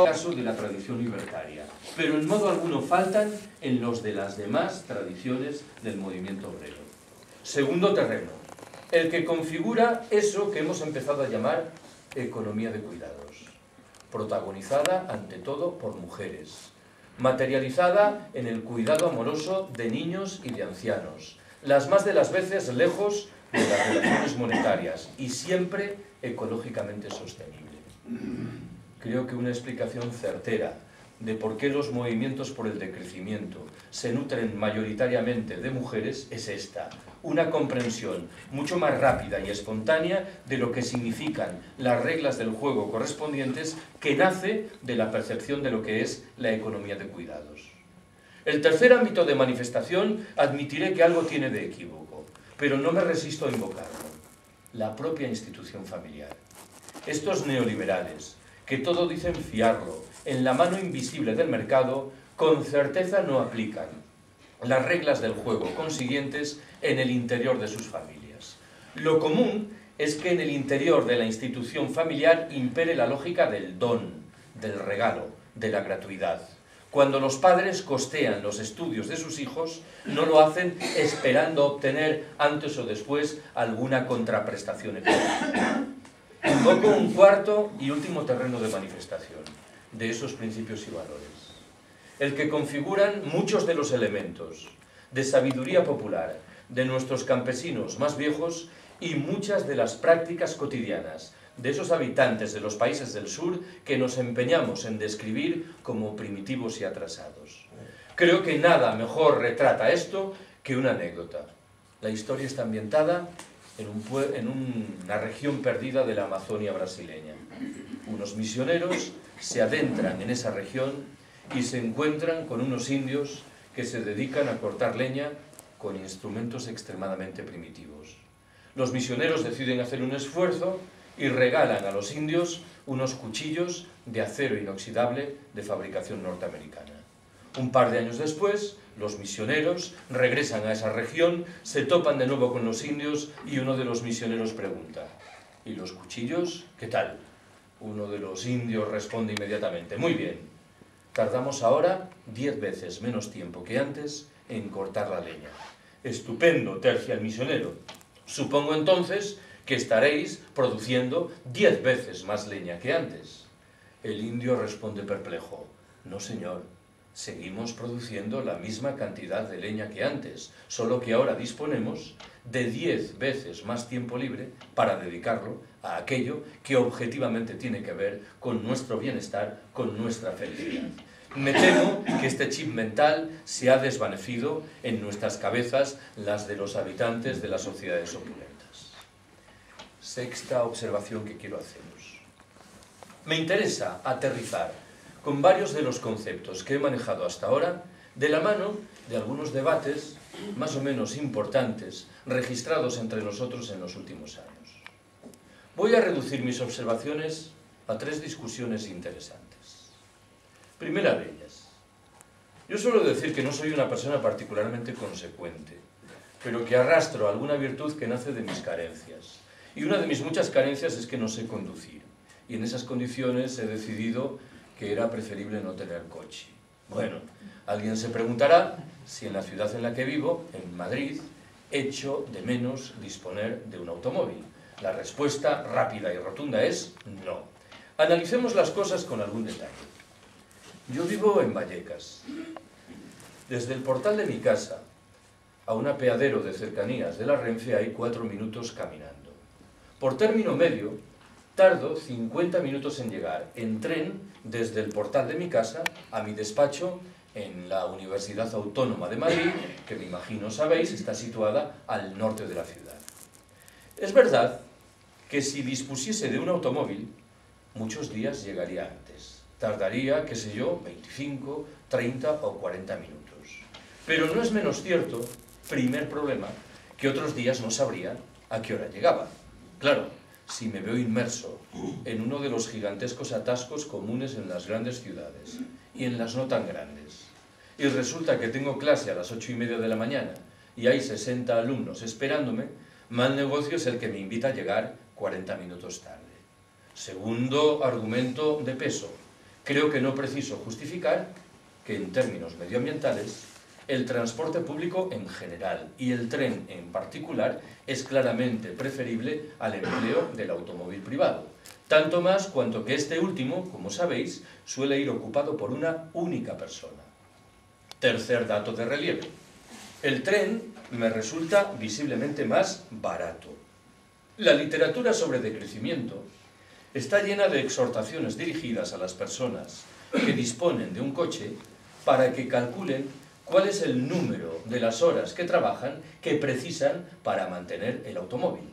caso de la tradición libertaria, pero en modo alguno faltan en los de las demás tradiciones del movimiento obrero. Segundo terreno, el que configura eso que hemos empezado a llamar economía de cuidados, protagonizada ante todo por mujeres, materializada en el cuidado amoroso de niños y de ancianos, las más de las veces lejos de las relaciones monetarias y siempre ecológicamente sostenible. Creo que una explicación certera de por qué los movimientos por el decrecimiento se nutren mayoritariamente de mujeres es esta: una comprensión mucho más rápida y espontánea de lo que significan las reglas del juego correspondientes, que nace de la percepción de lo que es la economía de cuidados. El tercer ámbito de manifestación admitiré que algo tiene de equívoco, pero no me resisto a invocarlo: la propia institución familiar. Estos neoliberales, que todo dicen fiarlo en la mano invisible del mercado, con certeza no aplican las reglas del juego consiguientes en el interior de sus familias. Lo común es que en el interior de la institución familiar impere la lógica del don, del regalo, de la gratuidad. Cuando los padres costean los estudios de sus hijos, no lo hacen esperando obtener antes o después alguna contraprestación económica. Invoco un cuarto y último terreno de manifestación de esos principios y valores, el que configuran muchos de los elementos de sabiduría popular de nuestros campesinos más viejos y muchas de las prácticas cotidianas de esos habitantes de los países del sur que nos empeñamos en describir como primitivos y atrasados. Creo que nada mejor retrata esto que una anécdota. La historia está ambientada en una región perdida de la Amazonia brasileña. Unos misioneros se adentran en esa región y se encuentran con unos indios que se dedican a cortar leña con instrumentos extremadamente primitivos. Los misioneros deciden hacer un esfuerzo y regalan a los indios unos cuchillos de acero inoxidable de fabricación norteamericana. Un par de años después, los misioneros regresan a esa región, se topan de nuevo con los indios y uno de los misioneros pregunta: ¿y los cuchillos qué tal? Uno de los indios responde inmediatamente: muy bien, tardamos ahora 10 veces menos tiempo que antes en cortar la leña. Estupendo, tercia el misionero. Supongo entonces que estaréis produciendo 10 veces más leña que antes. El indio responde perplejo: no, señor. Seguimos produciendo la misma cantidad de leña que antes, solo que ahora disponemos de 10 veces más tiempo libre para dedicarlo a aquello que objetivamente tiene que ver con nuestro bienestar, con nuestra felicidad. Me temo que este chip mental se ha desvanecido en nuestras cabezas, las de los habitantes de las sociedades opulentas. Sexta observación que quiero haceros. Me interesa aterrizar con varios de los conceptos que he manejado hasta ahora, de la mano de algunos debates más o menos importantes registrados entre nosotros en los últimos años. Voy a reducir mis observaciones a 3 discusiones interesantes. Primera de ellas: yo suelo decir que no soy una persona particularmente consecuente, pero que arrastro alguna virtud que nace de mis carencias. Y una de mis muchas carencias es que no sé conducir. Y en esas condiciones he decidido que era preferible no tener coche. Bueno, alguien se preguntará si en la ciudad en la que vivo, en Madrid, echo de menos disponer de un automóvil. La respuesta rápida y rotunda es no. Analicemos las cosas con algún detalle. Yo vivo en Vallecas. Desde el portal de mi casa a un apeadero de cercanías de la Renfe hay 4 minutos caminando. Por término medio, tardo 50 minutos en llegar en tren desde el portal de mi casa a mi despacho en la Universidad Autónoma de Madrid, que me imagino sabéis está situada al norte de la ciudad. Es verdad que si dispusiese de un automóvil, muchos días llegaría antes. Tardaría, qué sé yo, 25, 30 o 40 minutos. Pero no es menos cierto, primer problema, que otros días no sabría a qué hora llegaba. Claro, si me veo inmerso en uno de los gigantescos atascos comunes en las grandes ciudades y en las no tan grandes, y resulta que tengo clase a las 8:30 de la mañana y hay 60 alumnos esperándome, mal negocio es el que me invita a llegar 40 minutos tarde. Segundo argumento de peso: Creo que no preciso justificar que en términos medioambientales el transporte público en general y el tren en particular es claramente preferible al empleo del automóvil privado, tanto más cuanto que este último, como sabéis, suele ir ocupado por una única persona. Tercer dato de relieve. El tren me resulta visiblemente más barato. La literatura sobre decrecimiento está llena de exhortaciones dirigidas a las personas que disponen de un coche para que calculen cuál es el número de las horas que trabajan que precisan para mantener el automóvil.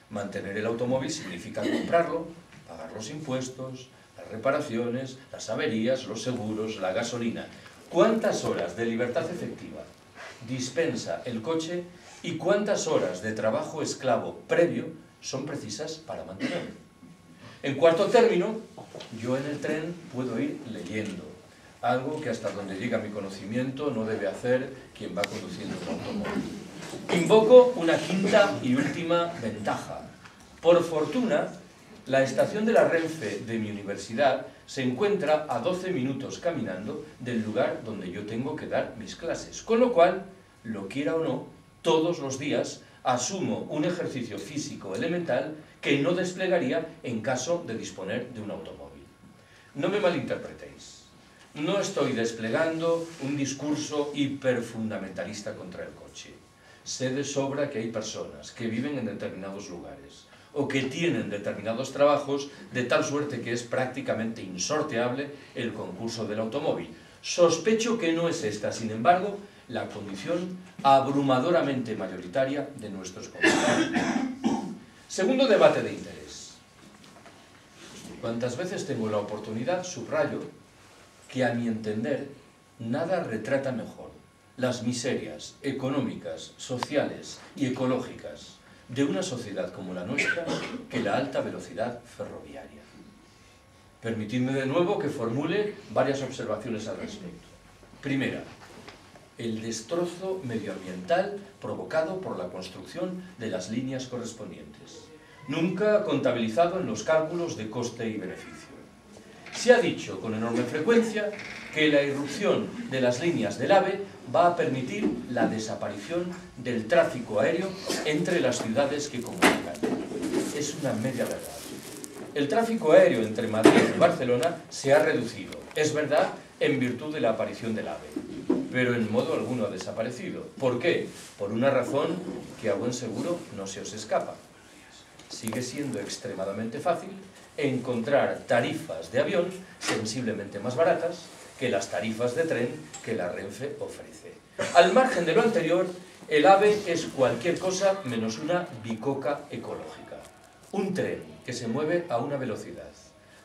Mantener el automóvil significa comprarlo, pagar los impuestos, las reparaciones, las averías, los seguros, la gasolina. ¿Cuántas horas de libertad efectiva dispensa el coche y cuántas horas de trabajo esclavo previo son precisas para mantenerlo? En cuarto término, yo en el tren puedo ir leyendo, algo que hasta donde llega mi conocimiento no debe hacer quien va conduciendo un automóvil. Invoco una quinta y última ventaja. Por fortuna, la estación de la Renfe de mi universidad se encuentra a 12 minutos caminando del lugar donde yo tengo que dar mis clases, con lo cual, lo quiera o no, todos los días asumo un ejercicio físico elemental que no desplegaría en caso de disponer de un automóvil. No me malinterpretéis. No estoy desplegando un discurso hiperfundamentalista contra el coche. Sé de sobra que hay personas que viven en determinados lugares o que tienen determinados trabajos de tal suerte que es prácticamente insorteable el concurso del automóvil. Sospecho que no es esta, sin embargo, la condición abrumadoramente mayoritaria de nuestros compañeros. Segundo debate de interés. Cuantas veces tengo la oportunidad, subrayo que, a mi entender, nada retrata mejor las miserias económicas, sociales y ecológicas de una sociedad como la nuestra que la alta velocidad ferroviaria. Permitidme de nuevo que formule varias observaciones al respecto. Primera, el destrozo medioambiental provocado por la construcción de las líneas correspondientes, nunca contabilizado en los cálculos de coste y beneficio. Se ha dicho con enorme frecuencia que la irrupción de las líneas del AVE va a permitir la desaparición del tráfico aéreo entre las ciudades que comunican. Es una media verdad. El tráfico aéreo entre Madrid y Barcelona se ha reducido, es verdad, en virtud de la aparición del AVE, pero en modo alguno ha desaparecido. ¿Por qué? Por una razón que a buen seguro no se os escapa. Sigue siendo extremadamente fácil encontrar tarifas de avión sensiblemente más baratas que las tarifas de tren que la Renfe ofrece. Al margen de lo anterior, el AVE es cualquier cosa menos una bicoca ecológica. Un tren que se mueve a una velocidad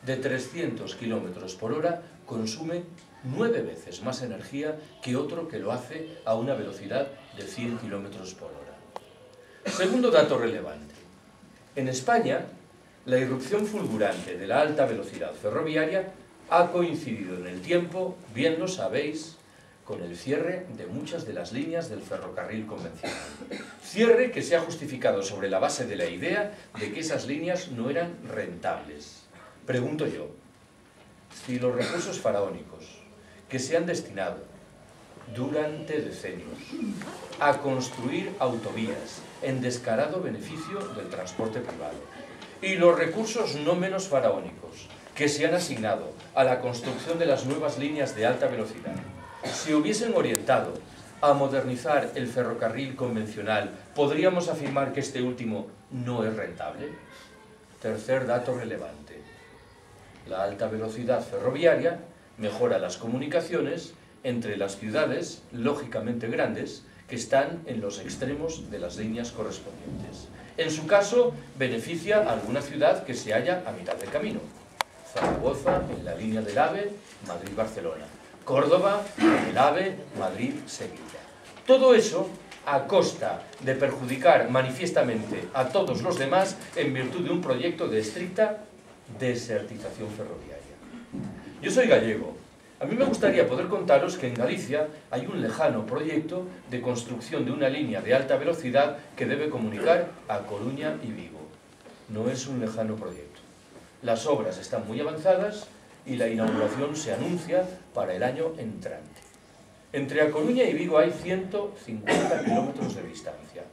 de 300 km por hora consume 9 veces más energía que otro que lo hace a una velocidad de 100 km por hora. Segundo dato relevante. En España, la irrupción fulgurante de la alta velocidad ferroviaria ha coincidido en el tiempo, bien lo sabéis, con el cierre de muchas de las líneas del ferrocarril convencional. Cierre que se ha justificado sobre la base de la idea de que esas líneas no eran rentables. Pregunto yo, si los recursos faraónicos que se han destinado durante decenios a construir autovías en descarado beneficio del transporte privado y los recursos no menos faraónicos que se han asignado a la construcción de las nuevas líneas de alta velocidad se hubiesen orientado a modernizar el ferrocarril convencional, ¿podríamos afirmar que este último no es rentable? Tercer dato relevante. La alta velocidad ferroviaria mejora las comunicaciones entre las ciudades, lógicamente grandes, que están en los extremos de las líneas correspondientes. En su caso, beneficia a alguna ciudad que se halla a mitad de camino. Zaragoza, en la línea del AVE, Madrid-Barcelona. Córdoba, en el AVE, Madrid-Sevilla. Todo eso a costa de perjudicar manifiestamente a todos los demás en virtud de un proyecto de estricta desertización ferroviaria. Yo soy gallego. A mí me gustaría poder contaros que en Galicia hay un lejano proyecto de construcción de una línea de alta velocidad que debe comunicar a Coruña y Vigo. No es un lejano proyecto. Las obras están muy avanzadas y la inauguración se anuncia para el año entrante. Entre A Coruña y Vigo hay 150 kilómetros de distancia.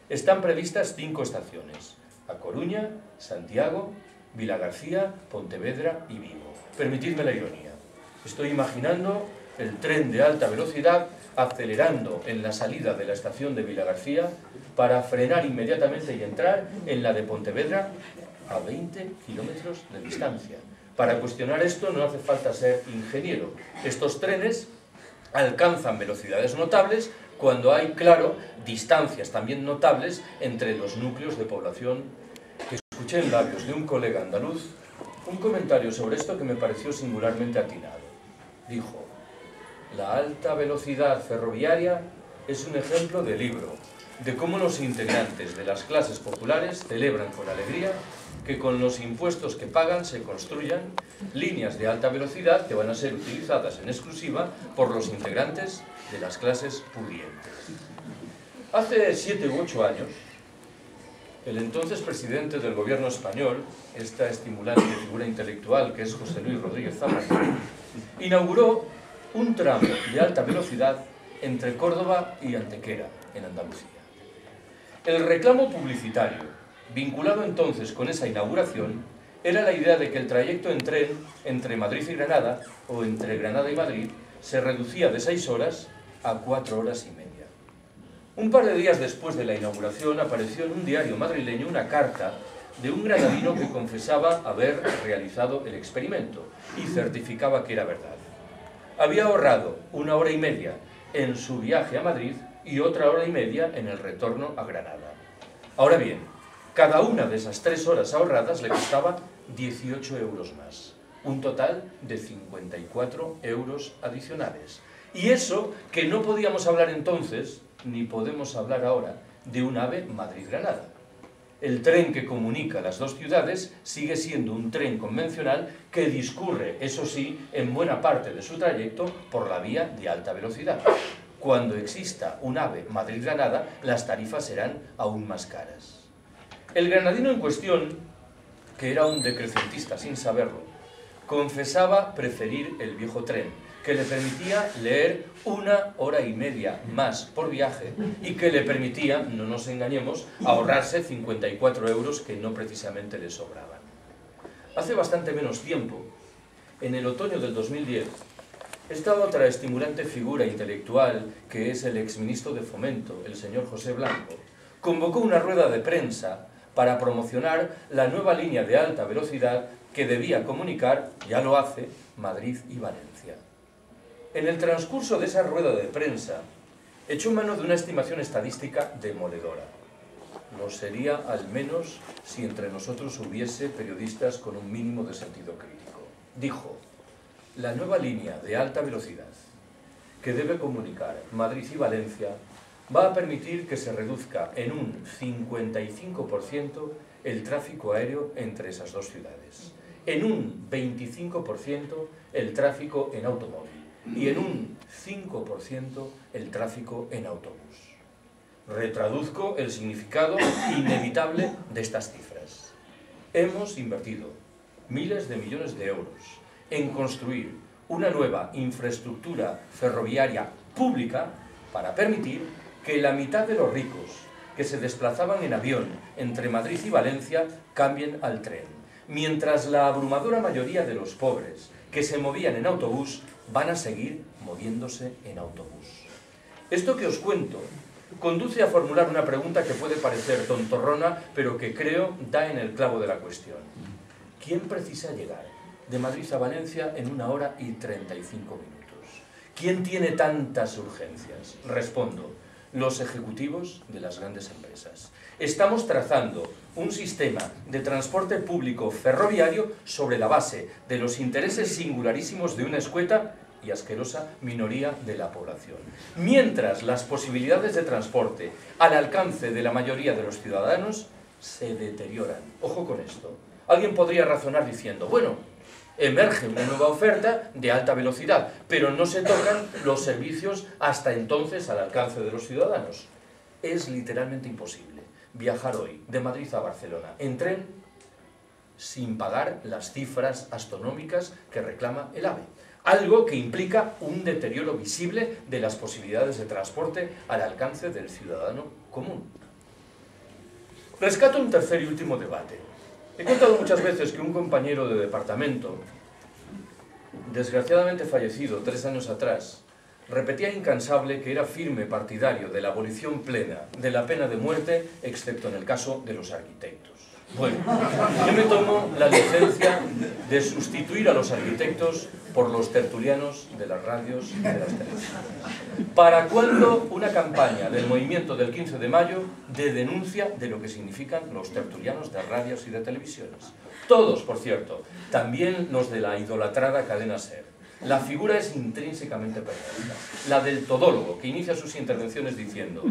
Están previstas 5 estaciones: A Coruña, Santiago, Vilagarcía, Pontevedra y Vigo. Permitidme la ironía. Estoy imaginando el tren de alta velocidad acelerando en la salida de la estación de Vilagarcía para frenar inmediatamente y entrar en la de Pontevedra a 20 kilómetros de distancia. Para cuestionar esto no hace falta ser ingeniero. Estos trenes alcanzan velocidades notables cuando hay, claro, distancias también notables entre los núcleos de población. Escuché en labios de un colega andaluz un comentario sobre esto que me pareció singularmente atinado. Dijo: la alta velocidad ferroviaria es un ejemplo de libro, de cómo los integrantes de las clases populares celebran con alegría que con los impuestos que pagan se construyan líneas de alta velocidad que van a ser utilizadas en exclusiva por los integrantes de las clases pudientes. Hace 7 u 8 años, el entonces presidente del gobierno español, esta estimulante figura intelectual que es José Luis Rodríguez Zapatero, inauguró un tramo de alta velocidad entre Córdoba y Antequera, en Andalucía. El reclamo publicitario, vinculado entonces con esa inauguración, era la idea de que el trayecto en tren entre Madrid y Granada, o entre Granada y Madrid, se reducía de 6 horas a 4 horas y media. Un par de días después de la inauguración apareció en un diario madrileño una carta de un granadino que confesaba haber realizado el experimento y certificaba que era verdad. Había ahorrado 1 hora y media en su viaje a Madrid y otra hora y media en el retorno a Granada. Ahora bien, cada una de esas 3 horas ahorradas le costaba 18 euros más, un total de 54 euros adicionales. Y eso que no podíamos hablar entonces, ni podemos hablar ahora, de un AVE Madrid-Granada. El tren que comunica las dos ciudades sigue siendo un tren convencional que discurre, eso sí, en buena parte de su trayecto por la vía de alta velocidad. Cuando exista un AVE Madrid-Granada, las tarifas serán aún más caras. El granadino en cuestión, que era un decrecentista sin saberlo, confesaba preferir el viejo tren, que le permitía leer 1 hora y media más por viaje y que le permitía, no nos engañemos, ahorrarse 54 euros que no precisamente le sobraban. Hace bastante menos tiempo, en el otoño del 2010, esta otra estimulante figura intelectual, que es el exministro de Fomento, el señor José Blanco, convocó una rueda de prensa para promocionar la nueva línea de alta velocidad que debía comunicar, ya lo hace, Madrid y Valencia. En el transcurso de esa rueda de prensa, echó mano de una estimación estadística demoledora. Lo sería al menos si entre nosotros hubiese periodistas con un mínimo de sentido crítico. Dijo: la nueva línea de alta velocidad que debe comunicar Madrid y Valencia va a permitir que se reduzca en un 55% el tráfico aéreo entre esas dos ciudades, en un 25% el tráfico en automóvil y en un 5% el tráfico en autobús. Retraduzco el significado inevitable de estas cifras. Hemos invertido miles de millones de euros en construir una nueva infraestructura ferroviaria pública para permitir que la mitad de los ricos que se desplazaban en avión entre Madrid y Valencia cambien al tren, mientras la abrumadora mayoría de los pobres que se movían en autobús van a seguir moviéndose en autobús. Esto que os cuento conduce a formular una pregunta que puede parecer tontorrona, pero que creo da en el clavo de la cuestión. ¿Quién precisa llegar de Madrid a Valencia en 1 hora y 35 minutos? ¿Quién tiene tantas urgencias? Respondo: los ejecutivos de las grandes empresas. Estamos trazando un sistema de transporte público ferroviario sobre la base de los intereses singularísimos de una escueta y asquerosa minoría de la población. Mientras las posibilidades de transporte al alcance de la mayoría de los ciudadanos se deterioran. Ojo con esto. Alguien podría razonar diciendo: bueno, emerge una nueva oferta de alta velocidad, pero no se tocan los servicios hasta entonces al alcance de los ciudadanos. Es literalmente imposible viajar hoy de Madrid a Barcelona en tren sin pagar las cifras astronómicas que reclama el AVE. Algo que implica un deterioro visible de las posibilidades de transporte al alcance del ciudadano común. Rescato un tercer y último debate. He contado muchas veces que un compañero de departamento, desgraciadamente fallecido 3 años atrás, repetía incansable que era firme partidario de la abolición plena de la pena de muerte, excepto en el caso de los arquitectos. Bueno, yo me tomo la licencia de sustituir a los arquitectos por los tertulianos de las radios y de las televisiones. ¿Para cuándo una campaña del movimiento del 15 de mayo de denuncia de lo que significan los tertulianos de radios y de televisiones? Todos, por cierto, también los de la idolatrada cadena SER. La figura es intrínsecamente perversa, la del todólogo, que inicia sus intervenciones diciendo: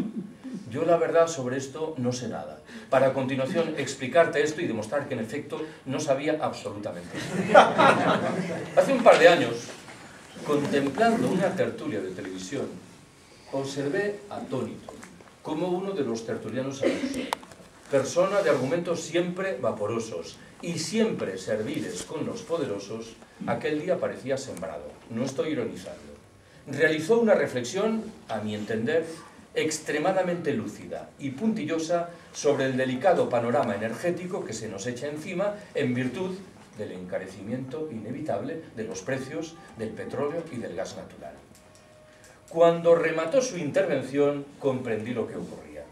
yo la verdad sobre esto no sé nada, para a continuación explicarte esto y demostrar que en efecto no sabía absolutamente nada. Hace un par de años, contemplando una tertulia de televisión, observé atónito como uno de los tertulianos aluso, persona de argumentos siempre vaporosos y siempre serviles con los poderosos, aquel día parecía sembrado, no estoy ironizando. Realizó una reflexión, a mi entender, extremadamente lúcida y puntillosa sobre el delicado panorama energético que se nos echa encima en virtud del encarecimiento inevitable de los precios del petróleo y del gas natural. Cuando remató su intervención, comprendí lo que ocurría.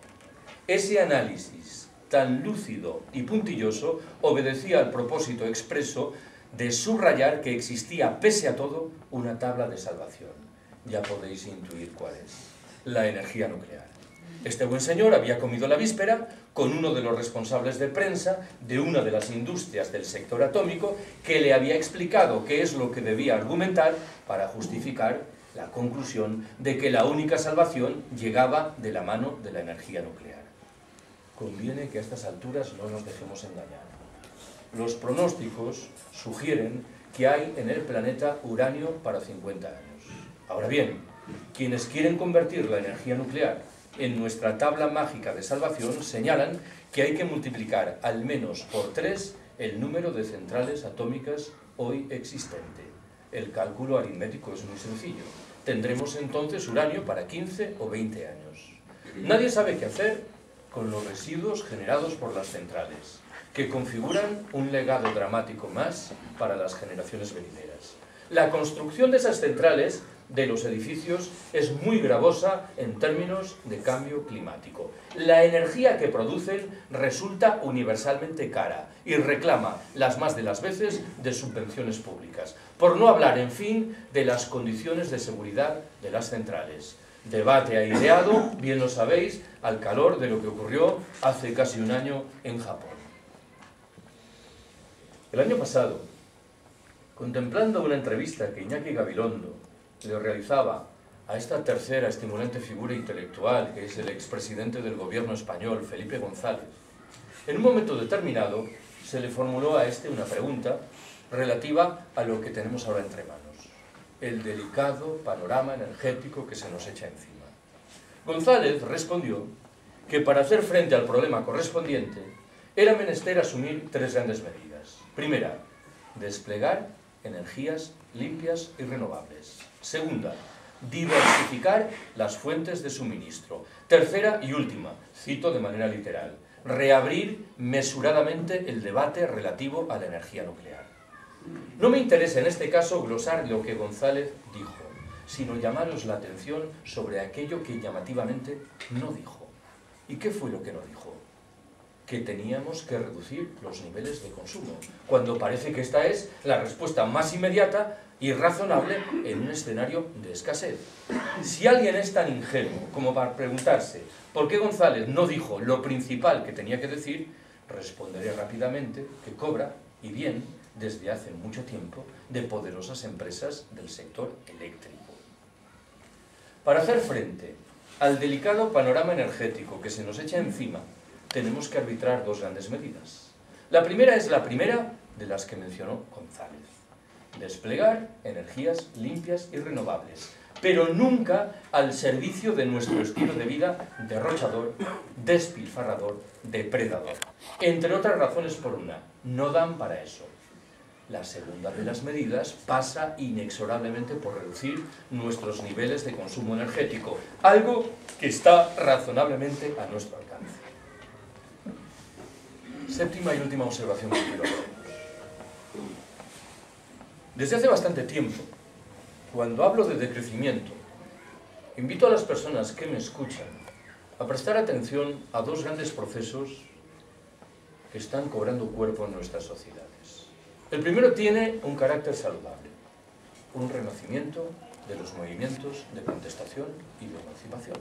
Ese análisis tan lúcido y puntilloso obedecía al propósito expreso de subrayar que existía, pese a todo, una tabla de salvación. Ya podéis intuir cuál es: la energía nuclear. Este buen señor había comido la víspera con uno de los responsables de prensa de una de las industrias del sector atómico, que le había explicado qué es lo que debía argumentar para justificar la conclusión de que la única salvación llegaba de la mano de la energía nuclear. Conviene que a estas alturas no nos dejemos engañar. Los pronósticos sugieren que hay en el planeta uranio para 50 años. Ahora bien, quienes quieren convertir la energía nuclear en nuestra tabla mágica de salvación señalan que hay que multiplicar al menos por 3 el número de centrales atómicas hoy existente. El cálculo aritmético es muy sencillo. Tendremos entonces uranio para 15 o 20 años. Nadie sabe qué hacer con los residuos generados por las centrales, que configuran un legado dramático más para las generaciones venideras. La construcción de esas centrales, de los edificios, es muy gravosa en términos de cambio climático. La energía que producen resulta universalmente cara y reclama las más de las veces de subvenciones públicas. Por no hablar, en fin, de las condiciones de seguridad de las centrales. Debate aireado, bien lo sabéis, al calor de lo que ocurrió hace casi un año en Japón. El año pasado, contemplando una entrevista que Iñaki Gabilondo le realizaba a esta tercera estimulante figura intelectual, que es el expresidente del gobierno español, Felipe González, en un momento determinado se le formuló a este una pregunta relativa a lo que tenemos ahora entre manos: el delicado panorama energético que se nos echa encima. González respondió que para hacer frente al problema correspondiente era menester asumir 3 grandes medidas. Primera, desplegar energías limpias y renovables. Segunda, diversificar las fuentes de suministro. Tercera y última, cito de manera literal, reabrir mesuradamente el debate relativo a la energía nuclear. No me interesa en este caso glosar lo que González dijo, sino llamaros la atención sobre aquello que llamativamente no dijo. ¿Y qué fue lo que no dijo? Que teníamos que reducir los niveles de consumo, cuando parece que esta es la respuesta más inmediata y razonable en un escenario de escasez. Si alguien es tan ingenuo como para preguntarse por qué González no dijo lo principal que tenía que decir, responderé rápidamente que cobra, y bien, desde hace mucho tiempo, de poderosas empresas del sector eléctrico. Para hacer frente al delicado panorama energético que se nos echa encima, tenemos que arbitrar 2 grandes medidas. La primera es la primera de las que mencionó González: desplegar energías limpias y renovables, pero nunca al servicio de nuestro estilo de vida derrochador, despilfarrador, depredador. Entre otras razones por una, no dan para eso. La segunda de las medidas pasa inexorablemente por reducir nuestros niveles de consumo energético, algo que está razonablemente a nuestro alcance. Séptima y última observación que quiero hacer. Desde hace bastante tiempo, cuando hablo de decrecimiento, invito a las personas que me escuchan a prestar atención a dos grandes procesos que están cobrando cuerpo en nuestras sociedades. El primero tiene un carácter saludable, un renacimiento de los movimientos de contestación y de emancipación.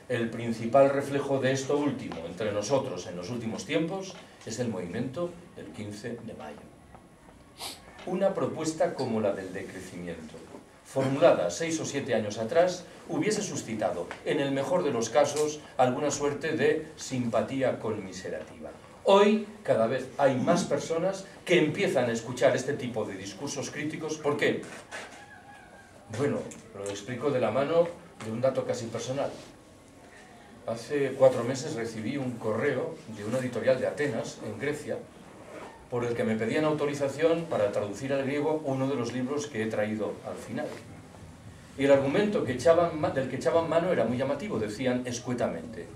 El principal reflejo de esto último entre nosotros en los últimos tiempos es el movimiento del 15 de mayo. Una propuesta como la del decrecimiento, formulada 6 o 7 años atrás, hubiese suscitado, en el mejor de los casos, alguna suerte de simpatía conmiserativa. Hoy, cada vez hay más personas que empiezan a escuchar este tipo de discursos críticos. ¿Por qué? Bueno, lo explico de la mano de un dato casi personal. Hace 4 meses recibí un correo de una editorial de Atenas, en Grecia, por el que me pedían autorización para traducir al griego uno de los libros que he traído al final. Y el argumento del que echaban mano era muy llamativo. Decían escuetamente: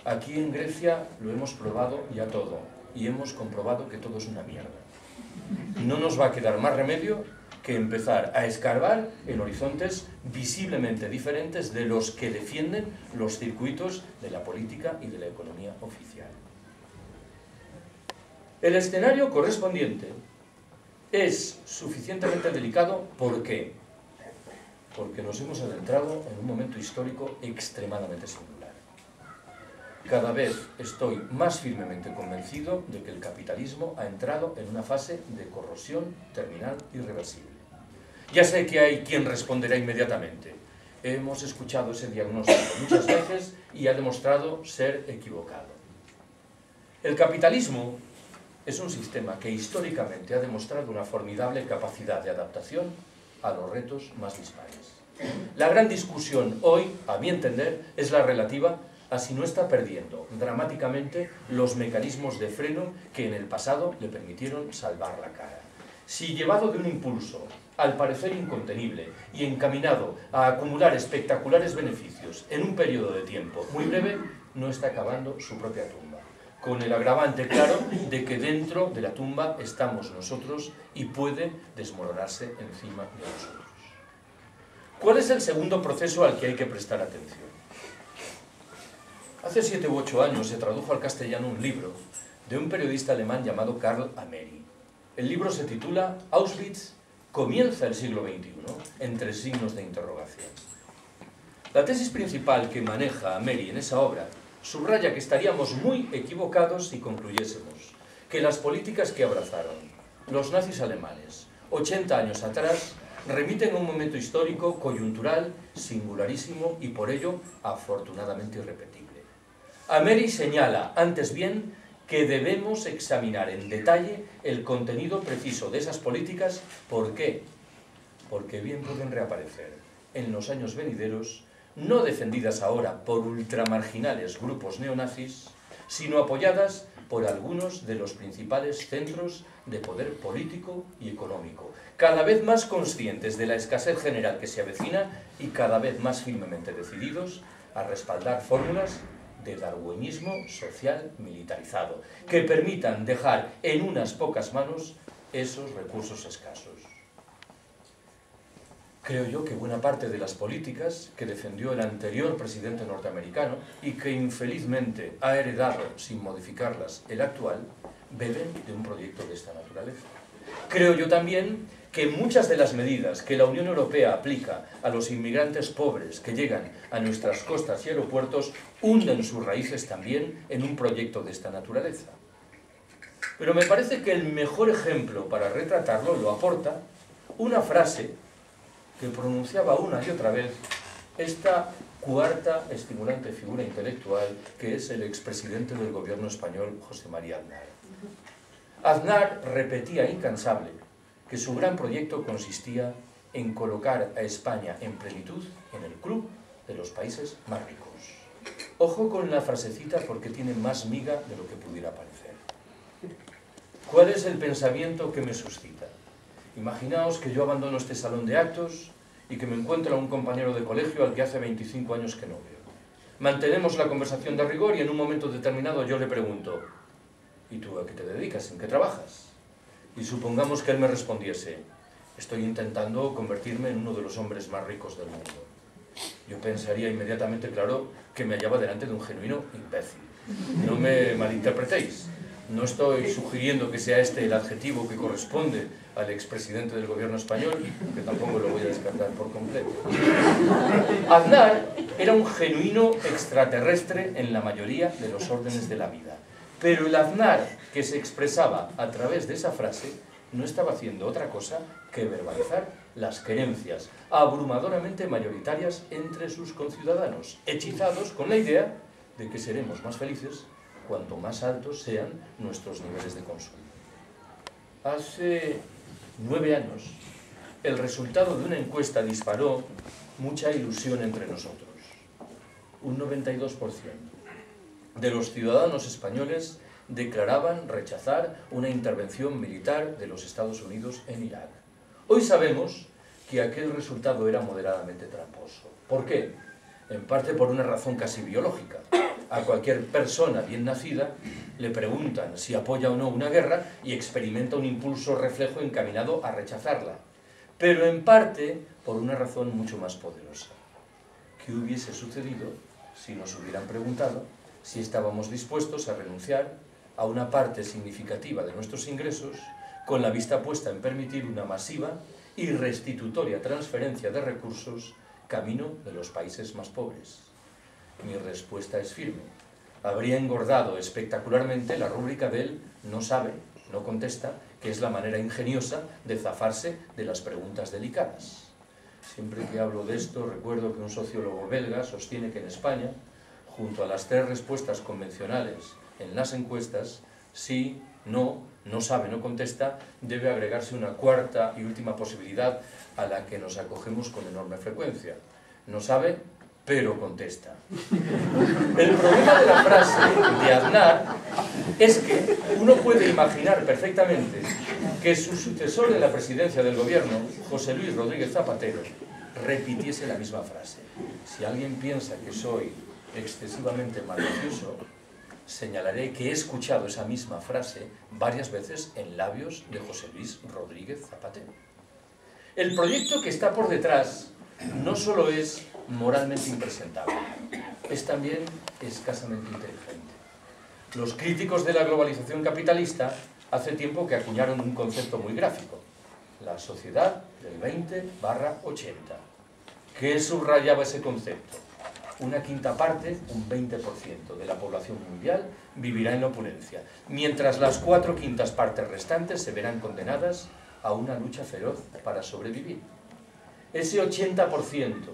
aquí en Grecia lo hemos probado ya todo y hemos comprobado que todo es una mierda. No nos va a quedar más remedio que empezar a escarbar en horizontes visiblemente diferentes de los que defienden los circuitos de la política y de la economía oficial. El escenario correspondiente es suficientemente delicado. ¿Por qué? Porque nos hemos adentrado en un momento histórico extremadamente singular. Cada vez estoy más firmemente convencido de que el capitalismo ha entrado en una fase de corrosión terminal irreversible. Ya sé que hay quien responderá inmediatamente: hemos escuchado ese diagnóstico muchas veces y ha demostrado ser equivocado. El capitalismo es un sistema que históricamente ha demostrado una formidable capacidad de adaptación a los retos más dispares. La gran discusión hoy, a mi entender, es la relativa a si no está perdiendo dramáticamente los mecanismos de freno que en el pasado le permitieron salvar la cara. Si llevado de un impulso, al parecer incontenible, y encaminado a acumular espectaculares beneficios en un periodo de tiempo muy breve, no está acabando su propia tumba, con el agravante claro de que dentro de la tumba estamos nosotros y puede desmoronarse encima de nosotros. ¿Cuál es el segundo proceso al que hay que prestar atención? Hace 7 u 8 años se tradujo al castellano un libro de un periodista alemán llamado Karl Ameri. El libro se titula Auschwitz comienza el siglo XXI, entre signos de interrogación. La tesis principal que maneja Ameri en esa obra subraya que estaríamos muy equivocados si concluyésemos que las políticas que abrazaron los nazis alemanes 80 años atrás remiten a un momento histórico coyuntural, singularísimo y por ello afortunadamente irrepetible. Ameri señala, antes bien, que debemos examinar en detalle el contenido preciso de esas políticas. ¿Por qué? Porque bien pueden reaparecer en los años venideros, no defendidas ahora por ultramarginales grupos neonazis, sino apoyadas por algunos de los principales centros de poder político y económico, cada vez más conscientes de la escasez general que se avecina y cada vez más firmemente decididos a respaldar fórmulas de darwinismo social militarizado, que permitan dejar en unas pocas manos esos recursos escasos. Creo yo que buena parte de las políticas que defendió el anterior presidente norteamericano y que infelizmente ha heredado sin modificarlas el actual, beben de un proyecto de esta naturaleza. Creo yo también que muchas de las medidas que la Unión Europea aplica a los inmigrantes pobres que llegan a nuestras costas y aeropuertos hunden sus raíces también en un proyecto de esta naturaleza. Pero me parece que el mejor ejemplo para retratarlo lo aporta una frase que pronunciaba una y otra vez esta cuarta estimulante figura intelectual que es el expresidente del gobierno español, José María Aznar. Aznar repetía incansable que su gran proyecto consistía en colocar a España en plenitud en el club de los países más ricos. Ojo con la frasecita porque tiene más miga de lo que pudiera parecer. ¿Cuál es el pensamiento que me suscita? Imaginaos que yo abandono este salón de actos y que me encuentro a un compañero de colegio al que hace 25 años que no veo. Mantenemos la conversación de rigor y en un momento determinado yo le pregunto: ¿y tú a qué te dedicas? ¿En qué trabajas? Y supongamos que él me respondiese: estoy intentando convertirme en uno de los hombres más ricos del mundo. Yo pensaría inmediatamente, claro, que me hallaba delante de un genuino imbécil. No me malinterpretéis. No estoy sugiriendo que sea este el adjetivo que corresponde al expresidente del gobierno español, que tampoco lo voy a descartar por completo. Aznar era un genuino extraterrestre en la mayoría de los órdenes de la vida. Pero el Aznar que se expresaba a través de esa frase no estaba haciendo otra cosa que verbalizar las creencias abrumadoramente mayoritarias entre sus conciudadanos, hechizados con la idea de que seremos más felices cuanto más altos sean nuestros niveles de consumo. Hace 9 años, el resultado de una encuesta disparó mucha ilusión entre nosotros. Un 92% de los ciudadanos españoles declaraban rechazar una intervención militar de los Estados Unidos en Irak. Hoy sabemos que aquel resultado era moderadamente tramposo. ¿Por qué? En parte por una razón casi biológica. A cualquier persona bien nacida le preguntan si apoya o no una guerra y experimenta un impulso reflejo encaminado a rechazarla. Pero en parte por una razón mucho más poderosa. ¿Qué hubiese sucedido si nos hubieran preguntado si estábamos dispuestos a renunciar a una parte significativa de nuestros ingresos con la vista puesta en permitir una masiva y restitutoria transferencia de recursos camino de los países más pobres? Mi respuesta es firme. Habría engordado espectacularmente la rúbrica del no sabe, no contesta, que es la manera ingeniosa de zafarse de las preguntas delicadas. Siempre que hablo de esto, recuerdo que un sociólogo belga sostiene que en España, junto a las 3 respuestas convencionales en las encuestas, sí, no sabe, no contesta, debe agregarse una cuarta y última posibilidad a la que nos acogemos con enorme frecuencia. No sabe, pero contesta. El problema de la frase de Aznar es que uno puede imaginar perfectamente que su sucesor en la presidencia del gobierno, José Luis Rodríguez Zapatero, repitiese la misma frase. Si alguien piensa que soy excesivamente malicioso, señalaré que he escuchado esa misma frase varias veces en labios de José Luis Rodríguez Zapatero. El proyecto que está por detrás no solo es moralmente impresentable, es también escasamente inteligente. Los críticos de la globalización capitalista hace tiempo que acuñaron un concepto muy gráfico: la sociedad del 20/80. ¿Qué subrayaba ese concepto? Una quinta parte, un 20% de la población mundial vivirá en la opulencia, mientras las 4/5 partes restantes se verán condenadas a una lucha feroz para sobrevivir. Ese 80%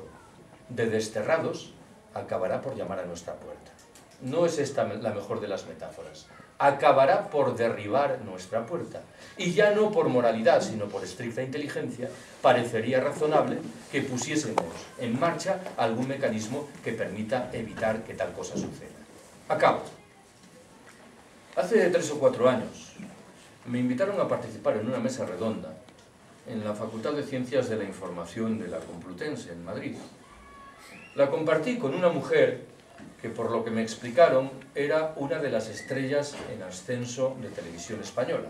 de desterrados acabará por llamar a nuestra puerta. No es esta la mejor de las metáforas. Acabará por derribar nuestra puerta. Y ya no por moralidad, sino por estricta inteligencia, parecería razonable que pusiésemos en marcha algún mecanismo que permita evitar que tal cosa suceda. Acabo. Hace 3 o 4 años me invitaron a participar en una mesa redonda en la Facultad de Ciencias de la Información de la Complutense, en Madrid. La compartí con una mujer que, por lo que me explicaron, era una de las estrellas en ascenso de televisión española,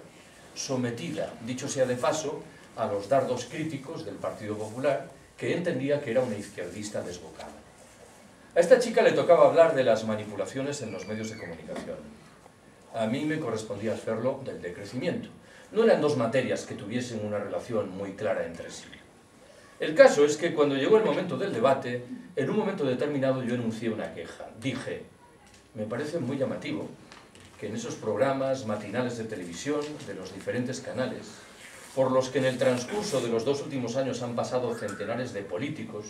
sometida, dicho sea de paso, a los dardos críticos del Partido Popular, que entendía que era una izquierdista desbocada. A esta chica le tocaba hablar de las manipulaciones en los medios de comunicación. A mí me correspondía hacerlo del decrecimiento. No eran 2 materias que tuviesen una relación muy clara entre sí. El caso es que cuando llegó el momento del debate, en un momento determinado yo enuncié una queja. Dije: me parece muy llamativo que en esos programas matinales de televisión de los diferentes canales, por los que en el transcurso de los 2 últimos años han pasado centenares de políticos,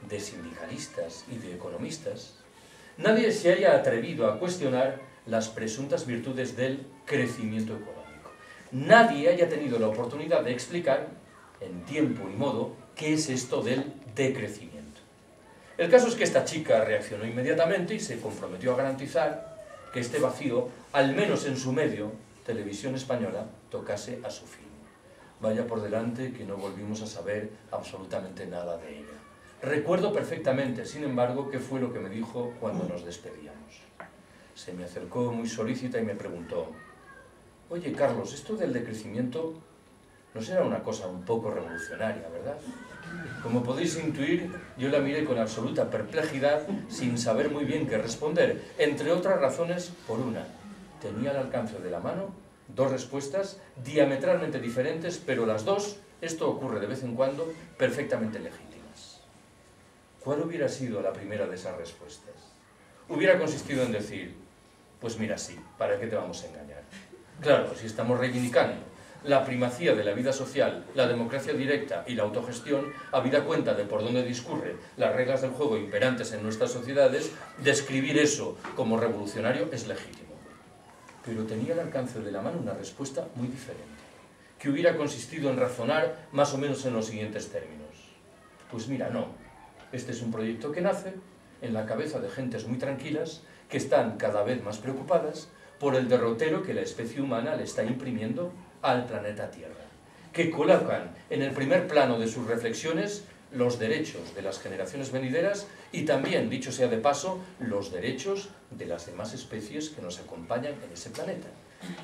de sindicalistas y de economistas, nadie se haya atrevido a cuestionar las presuntas virtudes del crecimiento económico. Nadie haya tenido la oportunidad de explicar en tiempo y modo qué es esto del decrecimiento. El caso es que esta chica reaccionó inmediatamente y se comprometió a garantizar que este vacío, al menos en su medio, Televisión Española, tocase a su fin. Vaya por delante que no volvimos a saber absolutamente nada de ella. Recuerdo perfectamente, sin embargo, qué fue lo que me dijo cuando nos despedíamos. Se me acercó muy solícita y me preguntó: oye, Carlos, esto del decrecimiento no será una cosa un poco revolucionaria, ¿verdad? Como podéis intuir, yo la miré con absoluta perplejidad, sin saber muy bien qué responder, entre otras razones por una. Tenía al alcance de la mano dos respuestas diametralmente diferentes, pero las dos, esto ocurre de vez en cuando, perfectamente legítimas. ¿Cuál hubiera sido la primera de esas respuestas? Hubiera consistido en decir: pues mira, sí, ¿para qué te vamos a engañar? Claro, si estamos reivindicando la primacía de la vida social, la democracia directa y la autogestión, habida cuenta de por dónde discurre las reglas del juego imperantes en nuestras sociedades, describir eso como revolucionario es legítimo. Pero tenía al alcance de la mano una respuesta muy diferente, que hubiera consistido en razonar más o menos en los siguientes términos. Pues mira, no, este es un proyecto que nace en la cabeza de gentes muy tranquilas que están cada vez más preocupadas por el derrotero que la especie humana le está imprimiendo al planeta Tierra, que colocan en el primer plano de sus reflexiones los derechos de las generaciones venideras y también, dicho sea de paso, los derechos de las demás especies que nos acompañan en ese planeta.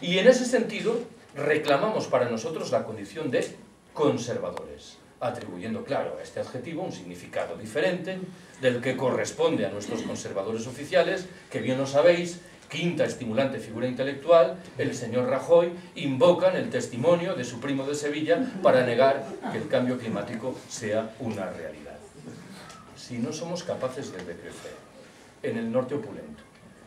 Y en ese sentido, reclamamos para nosotros la condición de conservadores, atribuyendo, claro, a este adjetivo un significado diferente del que corresponde a nuestros conservadores oficiales, que bien lo sabéis, quinta estimulante figura intelectual, el señor Rajoy, invocan el testimonio de su primo de Sevilla para negar que el cambio climático sea una realidad. Si no somos capaces de decrecer en el norte opulento,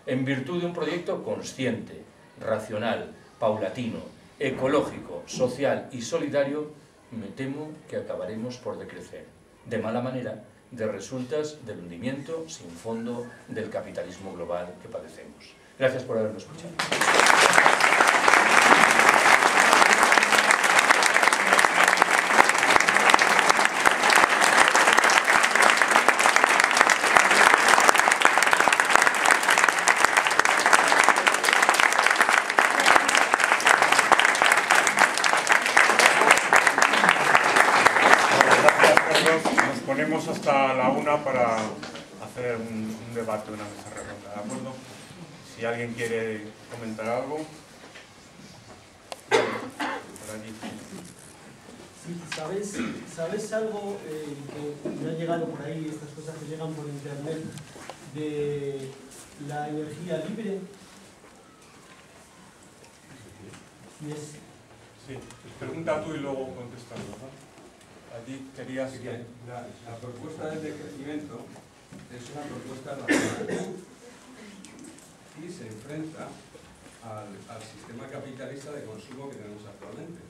en virtud de un proyecto consciente, racional, paulatino, ecológico, social y solidario, me temo que acabaremos por decrecer, de mala manera, de resultas del hundimiento sin fondo del capitalismo global que padecemos. Gracias por haberme escuchado. Nos ponemos hasta la 1 para hacer un debate, una mesa redonda, ¿de acuerdo? Si alguien quiere comentar algo. Por allí. Sí, ¿sabes algo que me ha llegado por ahí, estas cosas que llegan por internet, de la energía libre? Sí, pregunta tú y luego contestas, ¿no? Allí querías que... La propuesta del decrecimiento es una propuesta racional y se enfrenta al sistema capitalista de consumo que tenemos actualmente.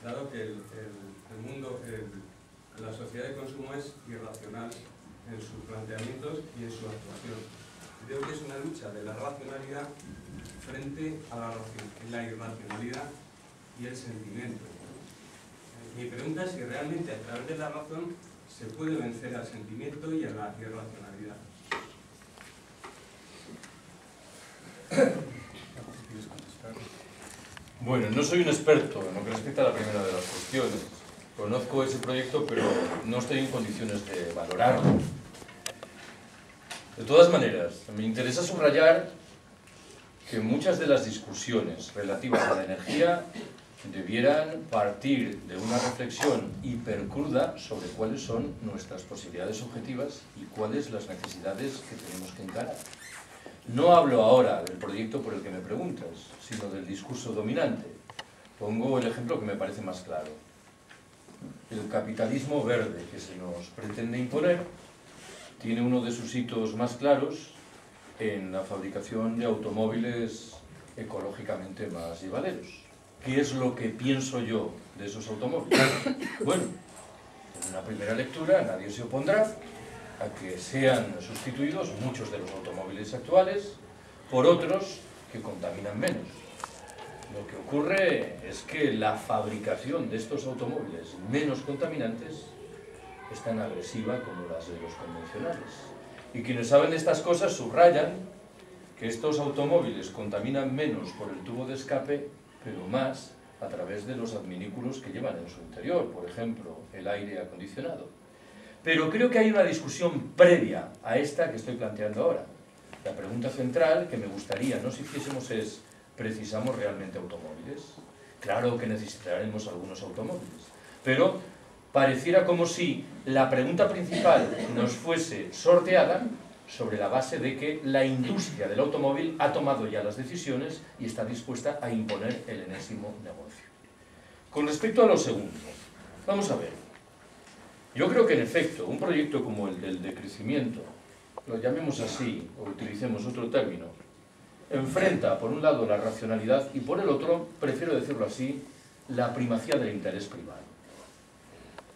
Dado que el mundo, la sociedad de consumo es irracional en sus planteamientos y en su actuación. Creo que es una lucha de la racionalidad frente a la irracionalidad y el sentimiento. Mi pregunta es si realmente a través de la razón se puede vencer al sentimiento y a la irracionalidad. Bueno, no soy un experto en lo que respecta a la primera de las cuestiones. Conozco ese proyecto, pero no estoy en condiciones de valorarlo. De todas maneras, me interesa subrayar que muchas de las discusiones relativas a la energía debieran partir de una reflexión hipercruda sobre cuáles son nuestras posibilidades objetivas y cuáles las necesidades que tenemos que encarar. No hablo ahora del proyecto por el que me preguntas, sino del discurso dominante. Pongo el ejemplo que me parece más claro. El capitalismo verde que se nos pretende imponer tiene uno de sus hitos más claros en la fabricación de automóviles ecológicamente más llevaderos. ¿Qué es lo que pienso yo de esos automóviles? Bueno, en una primera lectura nadie se opondrá a que sean sustituidos muchos de los automóviles actuales por otros que contaminan menos. Lo que ocurre es que la fabricación de estos automóviles menos contaminantes es tan agresiva como las de los convencionales. Y quienes saben de estas cosas subrayan que estos automóviles contaminan menos por el tubo de escape, pero más a través de los adminículos que llevan en su interior, por ejemplo, el aire acondicionado. Pero creo que hay una discusión previa a esta que estoy planteando ahora. La pregunta central que me gustaría nos hiciésemos es: ¿precisamos realmente automóviles? Claro que necesitaremos algunos automóviles, pero pareciera como si la pregunta principal nos fuese sorteada sobre la base de que la industria del automóvil ha tomado ya las decisiones y está dispuesta a imponer el enésimo negocio. Con respecto a lo segundo, vamos a ver. Yo creo que en efecto, un proyecto como el del decrecimiento, lo llamemos así o utilicemos otro término, enfrenta por un lado la racionalidad y por el otro, prefiero decirlo así, la primacía del interés privado.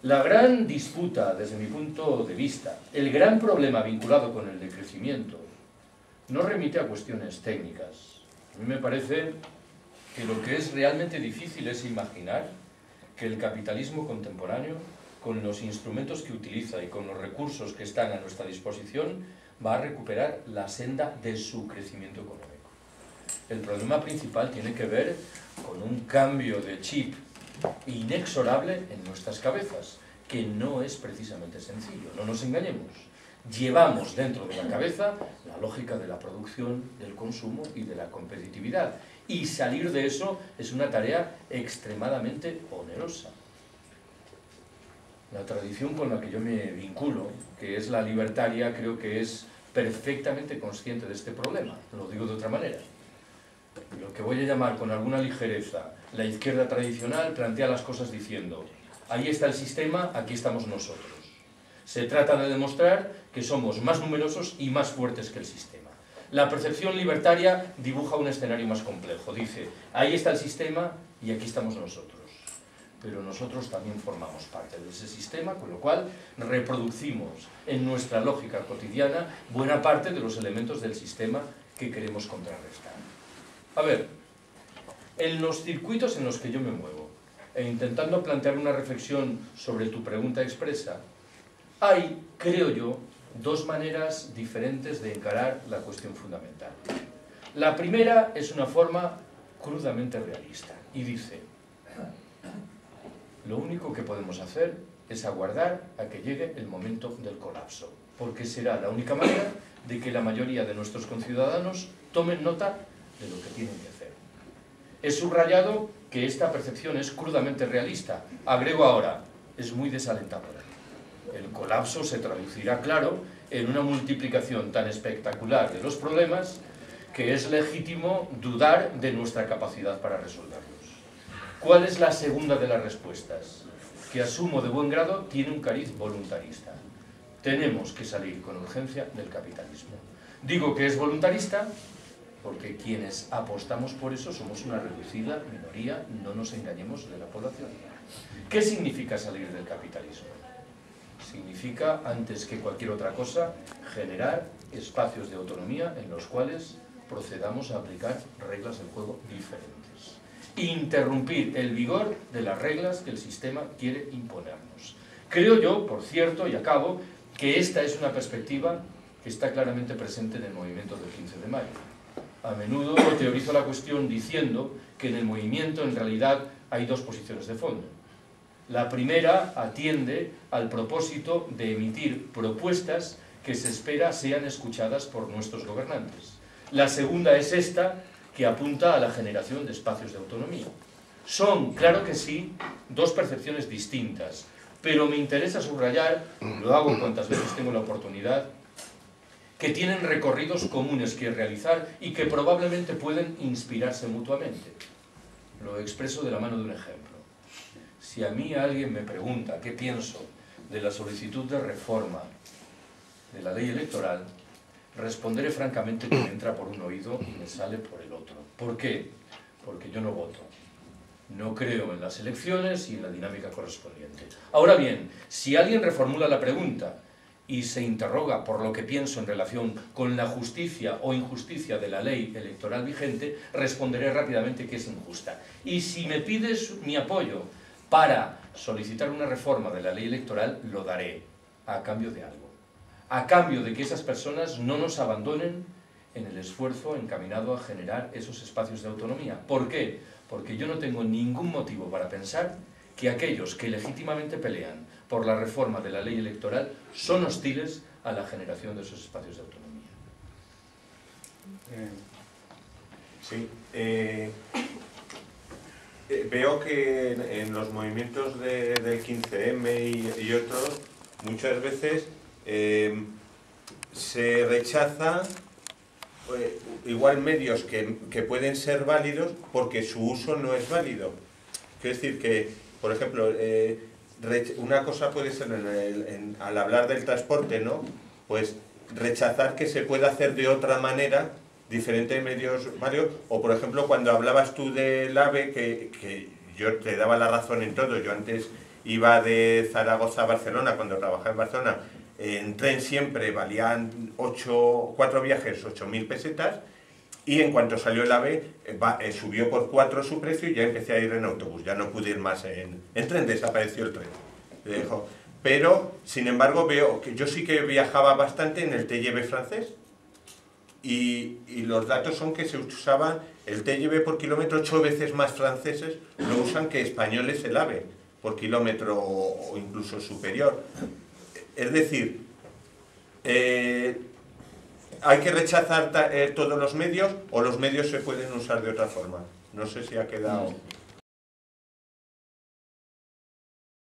La gran disputa, desde mi punto de vista, el gran problema vinculado con el decrecimiento, no remite a cuestiones técnicas. A mí me parece que lo que es realmente difícil es imaginar que el capitalismo contemporáneo, con los instrumentos que utiliza y con los recursos que están a nuestra disposición, va a recuperar la senda de su crecimiento económico. El problema principal tiene que ver con un cambio de chip inexorable en nuestras cabezas, que no es precisamente sencillo, no nos engañemos. Llevamos dentro de la cabeza la lógica de la producción, del consumo y de la competitividad, y salir de eso es una tarea extremadamente onerosa. La tradición con la que yo me vinculo, que es la libertaria, creo que es perfectamente consciente de este problema. Lo digo de otra manera. Lo que voy a llamar con alguna ligereza la izquierda tradicional plantea las cosas diciendo: ahí está el sistema, aquí estamos nosotros. Se trata de demostrar que somos más numerosos y más fuertes que el sistema. La percepción libertaria dibuja un escenario más complejo. Dice: ahí está el sistema y aquí estamos nosotros. Pero nosotros también formamos parte de ese sistema, con lo cual reproducimos en nuestra lógica cotidiana buena parte de los elementos del sistema que queremos contrarrestar. A ver, en los circuitos en los que yo me muevo, e intentando plantear una reflexión sobre tu pregunta expresa, hay, creo yo, dos maneras diferentes de encarar la cuestión fundamental. La primera es una forma crudamente realista y dice: lo único que podemos hacer es aguardar a que llegue el momento del colapso, porque será la única manera de que la mayoría de nuestros conciudadanos tomen nota de lo que tienen que hacer. He subrayado que esta percepción es crudamente realista. Agrego ahora, es muy desalentadora. El colapso se traducirá, claro, en una multiplicación tan espectacular de los problemas que es legítimo dudar de nuestra capacidad para resolverlos. ¿Cuál es la segunda de las respuestas? Que asumo de buen grado tiene un cariz voluntarista. Tenemos que salir con urgencia del capitalismo. Digo que es voluntarista porque quienes apostamos por eso somos una reducida minoría, no nos engañemos, de la población. ¿Qué significa salir del capitalismo? Significa, antes que cualquier otra cosa, generar espacios de autonomía en los cuales procedamos a aplicar reglas del juego diferentes. Interrumpir el vigor de las reglas que el sistema quiere imponernos. Creo yo, por cierto, y acabo, que esta es una perspectiva que está claramente presente en el movimiento del 15 de mayo. A menudo teorizo la cuestión diciendo que en el movimiento en realidad hay dos posiciones de fondo. La primera atiende al propósito de emitir propuestas que se espera sean escuchadas por nuestros gobernantes. La segunda es esta, que apunta a la generación de espacios de autonomía. Son, claro que sí, dos percepciones distintas, pero me interesa subrayar, lo hago cuantas veces tengo la oportunidad, que tienen recorridos comunes que realizar y que probablemente pueden inspirarse mutuamente. Lo expreso de la mano de un ejemplo. Si a mí alguien me pregunta qué pienso de la solicitud de reforma de la ley electoral, responderé francamente que me entra por un oído y me sale por el otro. ¿Por qué? Porque yo no voto. No creo en las elecciones y en la dinámica correspondiente. Ahora bien, si alguien reformula la pregunta y se interroga por lo que pienso en relación con la justicia o injusticia de la ley electoral vigente, responderé rápidamente que es injusta. Y si me pides mi apoyo para solicitar una reforma de la ley electoral, lo daré, a cambio de algo. A cambio de que esas personas no nos abandonen en el esfuerzo encaminado a generar esos espacios de autonomía. ¿Por qué? Porque yo no tengo ningún motivo para pensar que aquellos que legítimamente pelean por la reforma de la ley electoral son hostiles a la generación de esos espacios de autonomía. Sí. Veo que en los movimientos del 15M y otros, muchas veces se rechaza igual medios que pueden ser válidos porque su uso no es válido. Quiero decir que, por ejemplo, una cosa puede ser al hablar del transporte, ¿no? Pues rechazar que se pueda hacer de otra manera, diferente de medios varios, o por ejemplo cuando hablabas tú del AVE, que yo te daba la razón en todo. Yo antes iba de Zaragoza a Barcelona, cuando trabajaba en Barcelona, en tren siempre valían 4 viajes 8.000 pesetas, y en cuanto salió el AVE subió por 4 su precio y ya empecé a ir en autobús, ya no pude ir más en tren, desapareció el tren. Pero, sin embargo, veo que yo sí que viajaba bastante en el TGV francés, y los datos son que se usaban el TGV por kilómetro 8 veces más franceses lo usan que españoles el AVE por kilómetro o incluso superior. Es decir, ¿hay que rechazar todos los medios o los medios se pueden usar de otra forma? No sé si ha quedado...